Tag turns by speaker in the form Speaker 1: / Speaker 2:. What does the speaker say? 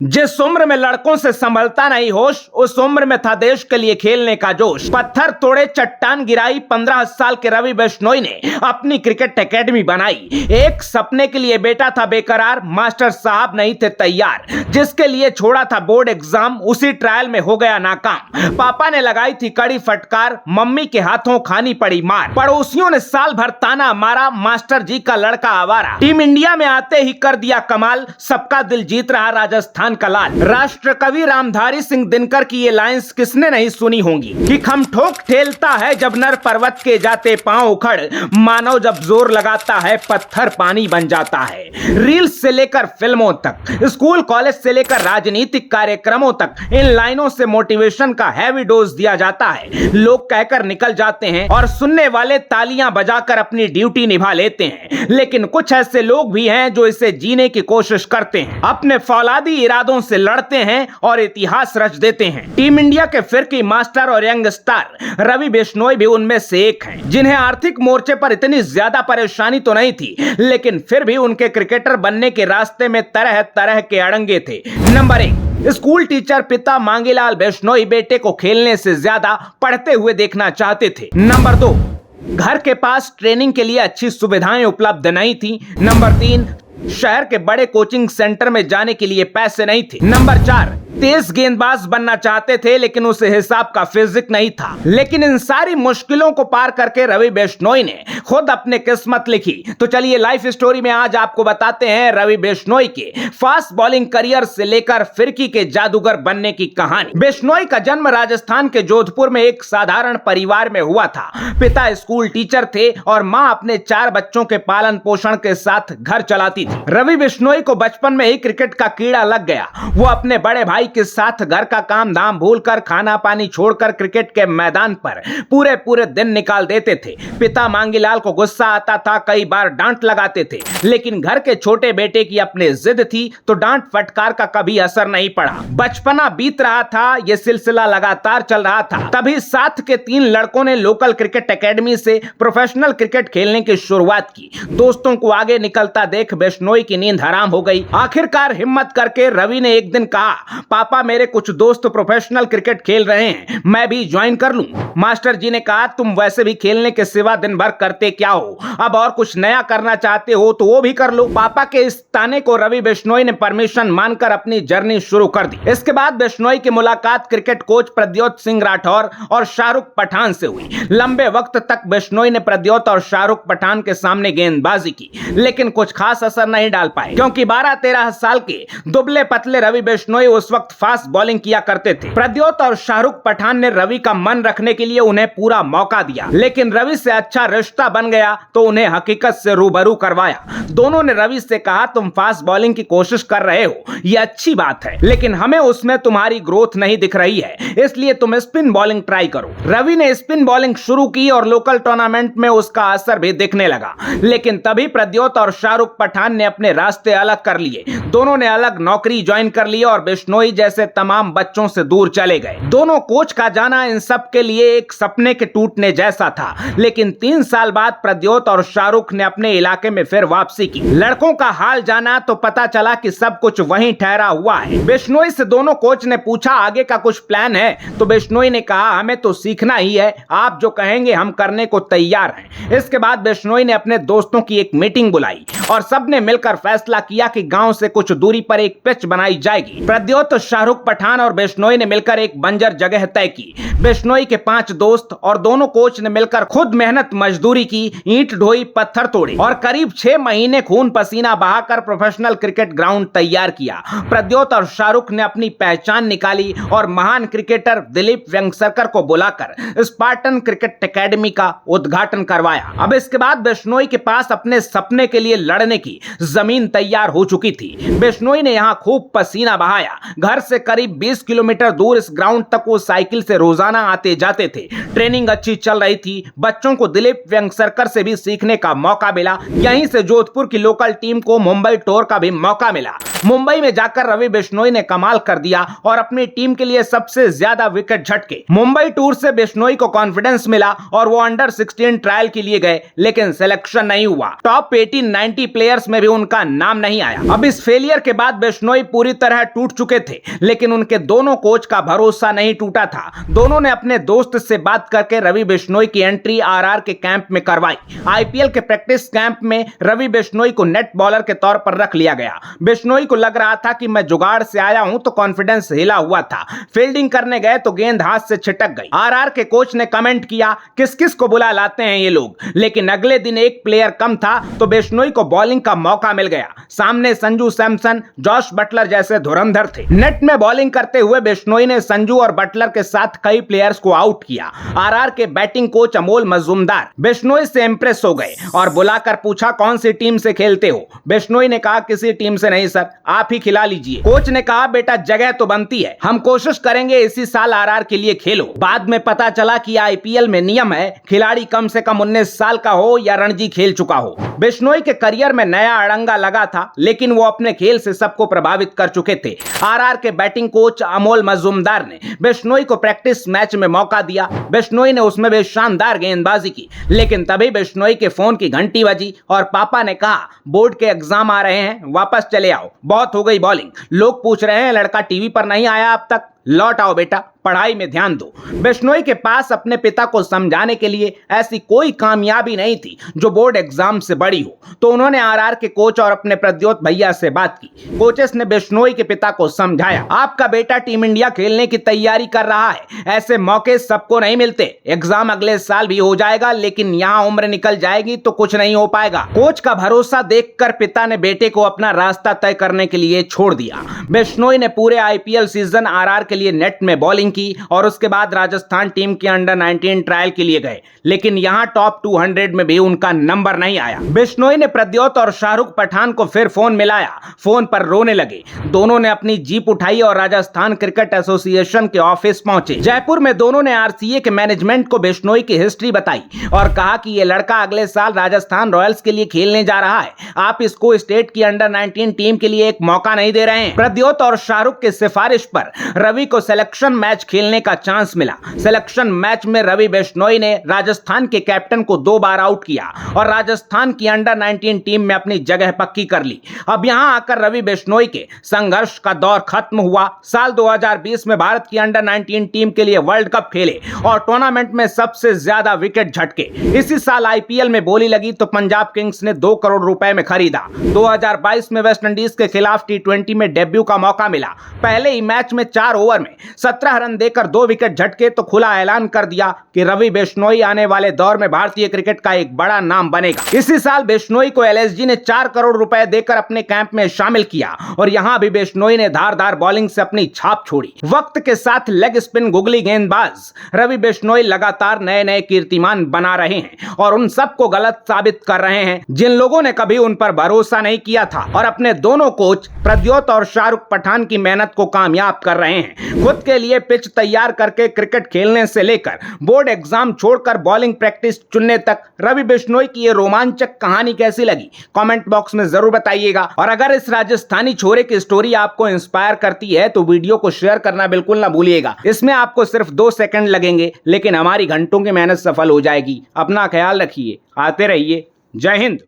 Speaker 1: जिस उम्र में लड़कों से संभलता नहीं होश, उस उम्र में था देश के लिए खेलने का जोश। पत्थर तोड़े चट्टान गिराई, 15 साल के रवि बिश्नोई ने अपनी क्रिकेट एकेडमी बनाई। एक सपने के लिए बेटा था बेकरार, मास्टर साहब नहीं थे तैयार। जिसके लिए छोड़ा था बोर्ड एग्जाम, उसी ट्रायल में हो गया नाकाम। पापा ने लगाई थी कड़ी फटकार, मम्मी के हाथों खानी पड़ी मार। पड़ोसियों ने साल भर ताना मारा, मास्टर जी का लड़का आवारा। टीम इंडिया में आते ही कर दिया कमाल, सबका दिल जीत रहा राजस्थान का लाल। राष्ट्र कवि रामधारी सिंह दिनकर की ये लाइंस किसने नहीं सुनी होंगी कि खम ठोक ठेलता है जब नर पर्वत के जाते पांव उखड़, मानव जब जोर लगाता है पत्थर पानी बन जाता है। रील्स से लेकर फिल्मों तक, स्कूल कॉलेज से लेकर राजनीतिक कार्यक्रमों तक, इन लाइनों से मोटिवेशन का हैवी डोज दिया जाता है। लोग कहकर निकल जाते हैं और सुनने वाले तालियां बजाकर अपनी ड्यूटी निभा लेते हैं। लेकिन कुछ ऐसे लोग भी हैं जो इसे जीने की कोशिश करते हैं, अपने फौलादी इरादों से लड़ते हैं और इतिहास रच देते हैं। टीम इंडिया के फिरकी मास्टर और यंग स्टार रवि बिश्नोई भी उनमें से एक हैं, जिन्हें आर्थिक मोर्चे पर इतनी ज्यादा परेशानी तो नहीं थी, लेकिन फिर भी उनके क्रिकेटर बनने के रास्ते में तरह तरह के अड़ंगे थे। नंबर 1, स्कूल टीचर पिता मांगीलाल बिश्नोई बेटे को खेलने से ज्यादा पढ़ते हुए देखना चाहते थे। नंबर 2, घर के पास ट्रेनिंग के लिए अच्छी सुविधाएं उपलब्ध नहीं थी। नंबर 3, शहर के बड़े कोचिंग सेंटर में जाने के लिए पैसे नहीं थे। नंबर 4, तेज गेंदबाज बनना चाहते थे लेकिन उस हिसाब का फिजिक नहीं था। लेकिन इन सारी मुश्किलों को पार करके रवि बिश्नोई ने खुद अपने किस्मत लिखी। तो चलिए लाइफ स्टोरी में आज आपको बताते हैं रवि बिश्नोई के फास्ट बॉलिंग करियर से लेकर फिरकी के जादूगर बनने की कहानी। बिश्नोई का जन्म राजस्थान के जोधपुर में एक साधारण परिवार में हुआ था। पिता स्कूल टीचर थे और मां अपने 4 बच्चों के पालन पोषण के साथ घर चलाती थी। रवि बिश्नोई को बचपन में ही क्रिकेट का कीड़ा लग गया। वो अपने बड़े भाई के साथ घर का काम धाम भूलकर, खाना पानी छोड़कर क्रिकेट के मैदान पर पूरे पूरे दिन निकाल देते थे। पिता मांगीलाल को गुस्सा आता था, कई बार डांट लगाते थे, लेकिन घर के छोटे बेटे की अपनी जिद थी तो डांट फटकार का कभी असर नहीं पड़ा। बचपना बीत रहा था, यह सिलसिला लगातार चल रहा था। तभी साथ के 3 लड़कों ने लोकल क्रिकेट एकेडमी से प्रोफेशनल क्रिकेट खेलने की शुरुआत की। दोस्तों को आगे निकलता देख बिश्नोई की नींद हराम हो गई। आखिरकार हिम्मत करके रवि ने एक दिन कहा, पापा मेरे कुछ दोस्त प्रोफेशनल क्रिकेट खेल रहे हैं, मैं भी ज्वाइन कर लूं। मास्टर जी ने कहा, तुम वैसे भी खेलने के सिवा दिन भर करते क्या हो, अब और कुछ नया करना चाहते हो तो वो भी कर लो। पापा के इस ताने को रवि बिश्नोई ने परमिशन मानकर अपनी जर्नी शुरू कर दी। इसके बाद बिश्नोई की मुलाकात क्रिकेट कोच प्रद्योत सिंह राठौर और शाहरुख पठान से हुई। लंबे वक्त तक बिश्नोई ने प्रद्योत और शाहरुख पठान के सामने गेंदबाजी की, लेकिन कुछ खास असर नहीं डाल पाए, क्योंकि 12-13 साल के दुबले पतले रवि बिश्नोई उस वक्त फास्ट बॉलिंग किया करते थे। प्रद्योत और शाहरुख पठान ने रवि का मन रखने के लिए उन्हें पूरा मौका दिया, लेकिन रवि से अच्छा रिश्ता बन गया तो उन्हें हकीकत से रूबरू करवाया। दोनों ने रवि से कहा, तुम फास्ट बॉलिंग की कोशिश कर रहे हो, यह अच्छी बात है, लेकिन हमें उसमें तुम्हारी ग्रोथ नहीं दिख रही है, इसलिए तुम स्पिन बॉलिंग ट्राई करो। रवि ने स्पिन बॉलिंग शुरू की और लोकल टूर्नामेंट में उसका असर भी दिखने लगा, लेकिन तभी प्रद्योत और शाहरुख पठान ने अपने रास्ते अलग कर लिए। दोनों ने अलग नौकरी ज्वाइन कर ली और बिश्नोई जैसे तमाम बच्चों से दूर चले गए। दोनों कोच का जाना इन सब के लिए एक सपने के टूटने जैसा था, लेकिन 3 साल बाद प्रद्योत और शाहरुख ने अपने इलाके में फिर वापसी की। लड़कों का हाल जाना तो पता चला कि सब कुछ वहीं ठहरा हुआ है। बिश्नोई से दोनों कोच ने पूछा, आगे का कुछ प्लान है? तो बिश्नोई ने कहा, हमें तो सीखना ही है, आप जो कहेंगे हम करने को तैयार हैं। इसके बाद बिश्नोई ने अपने दोस्तों की एक मीटिंग बुलाई और सबने मिलकर फैसला किया कि गांव से कुछ दूरी पर एक पिच बनाई जाएगी। प्रद्योत, शाहरुख पठान और बिश्नोई ने मिलकर एक बंजर जगह तय की। बिश्नोई के 5 दोस्त और दोनों कोच ने मिलकर खुद मेहनत मजदूरी की, ईंट ढोई, पत्थर तोड़े और करीब 6 महीने खून पसीना बहाकर प्रोफेशनल क्रिकेट ग्राउंड तैयार किया। प्रद्योत और शाहरुख ने अपनी पहचान निकाली और महान क्रिकेटर दिलीप वेंगसरकर को बुलाकर स्पार्टन क्रिकेट एकेडमी का उद्घाटन करवाया। अब इसके बाद बिश्नोई के पास अपने सपने के लिए लड़ने की जमीन तैयार हो चुकी थी। बिश्नोई ने यहाँ खूब पसीना बहाया। घर से करीब 20 किलोमीटर दूर इस ग्राउंड तक वो साइकिल से रोजाना आते जाते थे। ट्रेनिंग अच्छी चल रही थी। बच्चों को दिलीप वेंगसरकर से भी सीखने का मौका मिला। यहीं से जोधपुर की लोकल टीम को मुंबई टूर का भी मौका मिला। मुंबई में जाकर रवि बिश्नोई ने कमाल कर दिया और अपनी टीम के लिए सबसे ज्यादा विकेट झटके। मुंबई टूर से बिश्नोई को कॉन्फिडेंस मिला और वो अंडर 16 ट्रायल के लिए गए, लेकिन सिलेक्शन नहीं हुआ। टॉप 18-90 प्लेयर्स में भी उनका नाम नहीं आया। अब इस फेल फेलियर के बाद बिश्नोई पूरी तरह टूट चुके थे, लेकिन उनके दोनों कोच का भरोसा नहीं टूटा था। दोनों ने अपने दोस्त से बात करके रवि बिश्नोई की एंट्री आरआर के कैंप में करवाई। आईपीएल के प्रैक्टिस कैंप में रवि बिश्नोई को नेट बॉलर के तौर पर रख लिया गया। बिश्नोई को लग रहा था कि मैं जुगाड़ से आया हूं, तो कॉन्फिडेंस हिला हुआ था। फील्डिंग करने गए तो गेंद हाथ से छिटक गई। आरआर के कोच ने कमेंट किया, किस किस को बुला लाते हैं ये लोग। लेकिन अगले दिन एक प्लेयर कम था तो बिश्नोई को बॉलिंग का मौका मिल गया। सामने संजू सैमसन, जॉश बटलर जैसे धुरंधर थे। नेट में बॉलिंग करते हुए बिश्नोई ने संजू और बटलर के साथ कई प्लेयर्स को आउट किया। आरआर के बैटिंग कोच अमोल मजूमदार बिश्नोई से इंप्रेस हो गए और बुलाकर पूछा, कौन सी टीम से खेलते हो। बिश्नोई ने कहा, किसी टीम से नहीं सर, आप ही खिला लीजिए। कोच ने कहा, बेटा जगह तो बनती है, हम कोशिश करेंगे इसी साल आरआर के लिए खेलो। बाद में पता चला कि आईपीएल में नियम है, खिलाड़ी कम से कम 19 साल का हो या रणजी खेल चुका हो। बिश्नोई के करियर में नया अड़ंगा लगा था, लेकिन वो अपने खेल से सबको प्रभावित कर चुके थे। आरआर के बैटिंग कोच अमोल मजूमदार ने बिश्नोई को प्रैक्टिस मैच में मौका दिया। बिश्नोई ने उसमें भी शानदार गेंदबाजी की, लेकिन तभी बिश्नोई के फोन की घंटी बजी और पापा ने कहा, बोर्ड के एग्जाम आ रहे हैं, वापस चले आओ, बहुत हो गई बॉलिंग। लोग पूछ रहे हैं लड़का टीवी पर नहीं आया अब तक, लौट आओ बेटा, पढ़ाई में ध्यान दो। बिश्नोई के पास अपने पिता को समझाने के लिए ऐसी कोई कामयाबी नहीं थी जो बोर्ड एग्जाम से बड़ी हो, तो उन्होंने आरआर के कोच और अपने प्रद्योत भैया से बात की। कोचेस ने बिश्नोई के पिता को समझाया, आपका बेटा टीम इंडिया खेलने की तैयारी कर रहा है, ऐसे मौके सबको नहीं मिलते। एग्जाम अगले साल भी हो जाएगा, लेकिन यहाँ उम्र निकल जाएगी तो कुछ नहीं हो पाएगा। कोच का भरोसा देखकर पिता ने बेटे को अपना रास्ता तय करने के लिए छोड़ दिया। बिश्नोई ने पूरे आईपीएल सीजन आरआर के लिए नेट में बॉलिंग की और उसके बाद राजस्थान टीम के अंडर 19 ट्रायल के लिए गए, लेकिन यहां टॉप 200 में भी उनका नंबर नहीं आया। बिश्नोई ने प्रद्योत और शाहरुख पठान को फिर फोन मिलाया, फोन पर रोने लगे। दोनों ने अपनी जीप उठाई और राजस्थान क्रिकेट एसोसिएशन के ऑफिस पहुंचे। जयपुर में दोनों ने आरसीए के मैनेजमेंट को बिश्नोई की हिस्ट्री बताई और कहा कि यह लड़का अगले साल राजस्थान रॉयल्स के लिए खेलने जा रहा है, आप इसको स्टेट की अंडर 19 टीम के लिए एक मौका नहीं दे रहे हैं। प्रद्योत और शाहरुख की सिफारिश पर रवि को सिलेक्शन मैच खेलने का चांस मिला। सिलेक्शन मैच में रवि बिश्नोई ने राजस्थान के कैप्टन को 2 बार आउट किया और राजस्थान की अंडर 19 टीम में अपनी जगह पक्की कर ली। अब यहां आकर रवि बिश्नोई के संघर्ष का दौर खत्म हुआ। साल 2020 में भारत की अंडर 19 टीम के लिए वर्ल्ड कप खेले और टूर्नामेंट में सबसे ज्यादा विकेट झटके। इसी साल आईपीएल में बोली लगी तो पंजाब किंग्स ने 2 करोड़ रुपए में खरीदा। 2022 में वेस्ट इंडीज के खिलाफ टी20 में डेब्यू का मौका मिला। पहले ही मैच में 4 ओवर में 17 रन देकर 2 विकेट झटके तो खुला ऐलान कर दिया कि रवि बिश्नोई आने वाले दौर में भारतीय क्रिकेट का एक बड़ा नाम बनेगा। इसी साल बिश्नोई को एलएसजी ने 4 करोड़ रुपए देकर अपने कैंप में शामिल किया और यहां भी बिश्नोई ने धारदार बॉलिंग से अपनी छाप छोड़ी। वक्त के साथ लेग स्पिन गुगली गेंदबाज रवि बिश्नोई लगातार नए नए कीर्तिमान बना रहे हैं और उन सबको गलत साबित कर रहे हैं जिन लोगों ने कभी उन पर भरोसा नहीं किया था और अपने दोनों कोच प्रद्योत और शाहरुख पठान की मेहनत को कामयाब कर रहे हैं। खुद के लिए पिच तैयार करके क्रिकेट खेलने से लेकर बोर्ड एग्जाम छोड़कर बॉलिंग प्रैक्टिस चुनने तक रवि बिश्नोई की ये रोमांचक कहानी कैसी लगी, कमेंट बॉक्स में जरूर बताइएगा। और अगर इस राजस्थानी छोरे की स्टोरी आपको इंस्पायर करती है तो वीडियो को शेयर करना बिल्कुल ना भूलिएगा। इसमें आपको सिर्फ 2 सेकंड लगेंगे, लेकिन हमारी घंटों की मेहनत सफल हो जाएगी। अपना ख्याल रखिए, आते रहिए। जय हिंद।